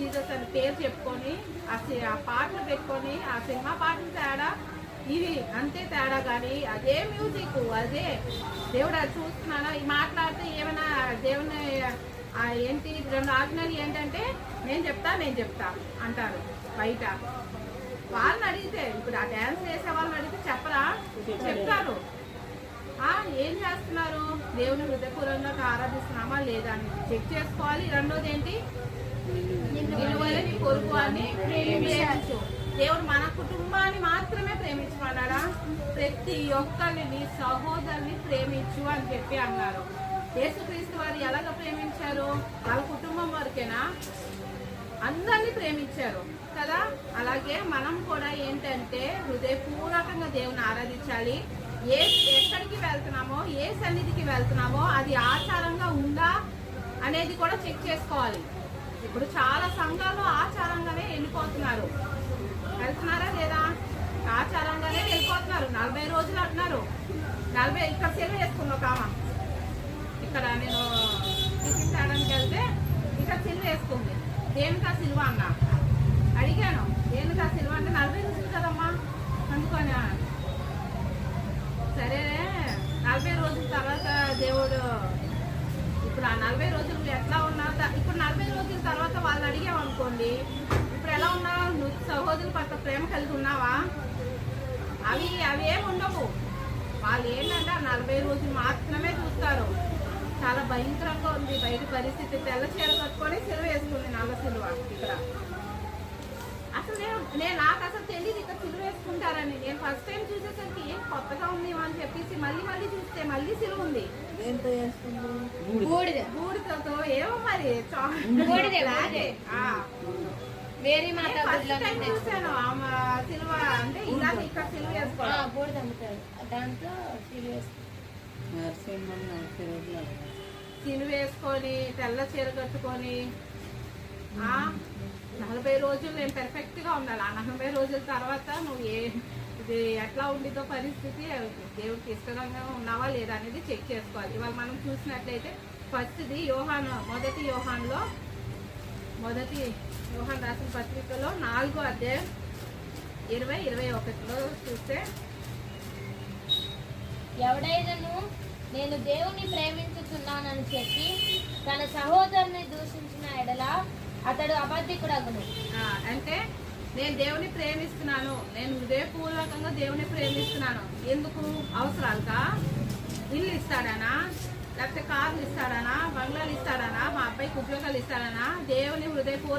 Jesus అని పేరు చెప్పుకొని ఆ పాటలు పెట్టుకొని ఆ సినిమా పాటలు తేడా ఇవి అంతే తేడా. కానీ అదే మ్యూజిక్, అదే దేవుడు అది చూస్తున్నాను ఈ మాట్లాడితే ఏమైనా దేవుని ఏంటి 2 ఆజ్ఞలు ఏంటంటే నేను చెప్తా అంటారు బయట. వాళ్ళని అడిగితే ఇప్పుడు ఆ డ్యాన్స్ వేసే వాళ్ళని అడిగితే చెప్పరా? చెప్తారు. ఏం చేస్తున్నారు? దేవుని హృదయపూర్వకంగా ఆరాధిస్తున్నామా లేదా అని చెక్ చేసుకోవాలి. రెండోది ఏంటి? నీ పొరుగు అని ప్రేమించు. దేవుడు మన కుటుంబాన్ని మాత్రమే ప్రేమించమన్నాడా? ప్రతి ఒక్కరిని నీ సహోదరుని ప్రేమించు అని చెప్పి అన్నారు. యేసుక్రీస్తు వారు ఎలాగ ప్రేమించారు? వాళ్ళ కుటుంబం వరకేనా? అందరినీ ప్రేమించారు కదా. అలాగే మనం కూడా ఏంటంటే హృదయపూర్వకంగా దేవుని ఆరాధించాలి. ఎక్కడికి వెళ్తున్నామో, ఏ సన్నిధికి వెళ్తున్నామో అది ఆచారంగా ఉందా అనేది కూడా చెక్ చేసుకోవాలి. ఇప్పుడు చాలా సంఘాలు ఆచారంగానే వెళ్ళిపోతున్నారు. వెళ్తున్నారా లేదా? ఆచారంగానే వెళ్ళిపోతున్నారు. 40 రోజులు అంటున్నారు. 40 ఇక్కడ సెలవు వేసుకున్నావు కామా. ఇక్కడ నేను టిఫిన్ తేడానికి వెళ్తే ఇక్కడ సిలువ వేసుకుంది. దేనికా సిలువ అన్నా అడిగాను. దేనికా సిలువ అంటే 40 రోజులు కదమ్మా అందుకొని. సరే 40 రోజుల తర్వాత దేవుడు ఇప్పుడు ఆ 40 రోజులు ఎట్లా ఉన్నావు? ఇప్పుడు 40 రోజుల తర్వాత వాళ్ళు అడిగామనుకోండి, ఇప్పుడు ఎలా ఉన్నావు? నువ్వు సహోదరుల పట్ల ప్రేమ కలిగి ఉన్నావా? అవి ఏమి ఉండవు. వాళ్ళు ఏంటంటే 40 రోజులు మాత్రమే చూస్తారు. చాలా భయంకరంగా ఉంది బయట పరిస్థితి. తెల్ల చీర కట్టుకొని సిలువ వేసుకుంది, నల్ల సిలువ. ఇక్కడ అసలు నాకు అసలు తెలియదు ఇక్కడ సిలువ వేసుకుంటారని. నేను ఫస్ట్ టైం చూసేసరికి ఏం కొత్తగా ఉంది అని చెప్పేసి మళ్ళీ చూస్తే మళ్ళీ సిలువ ఉంది. బూడిదతో ఏమో మరి చూసాను సిలువ అంటే ఇలా ఇక్కడ సిలువ వేసుకోవాలి. సిలువ వేసుకొని తెల్ల చీర కట్టుకొని 40 రోజులు నేను పెర్ఫెక్ట్ గా ఉండాలి. ఆ 40 రోజుల తర్వాత నువ్వు ఇది ఎట్లా ఉండితో పరిస్థితి, దేవుడికి ఇష్టంగా ఉన్నావా లేదా అనేది చెక్ చేసుకోవాలి. ఇవాళ మనం చూసినట్లయితే ఫస్ట్ది మొదటి యోహాన్ రాసిన పత్రికలో 4వ అధ్యాయం 20-21లో చూస్తే, ఎవడైనను నేను దేవుని ప్రేమించుతున్నానని చెప్పి తన సహోదరుని దూషించిన ఎడల అతడు అబద్ధికుడగును. అంటే నేను దేవుని ప్రేమిస్తున్నాను, నేను హృదయపూర్వకంగా దేవుని ప్రేమిస్తున్నాను. ఎందుకు? అవసరాలుగా? ఇల్లు ఇస్తాడనా, లేకపోతే కార్లు ఇస్తాడనా, బంగ్లాలు ఇస్తాడనా, మా అబ్బాయికి ఉద్యోగాలు ఇస్తాడనా? దేవుని హృదయపూర్వకంగా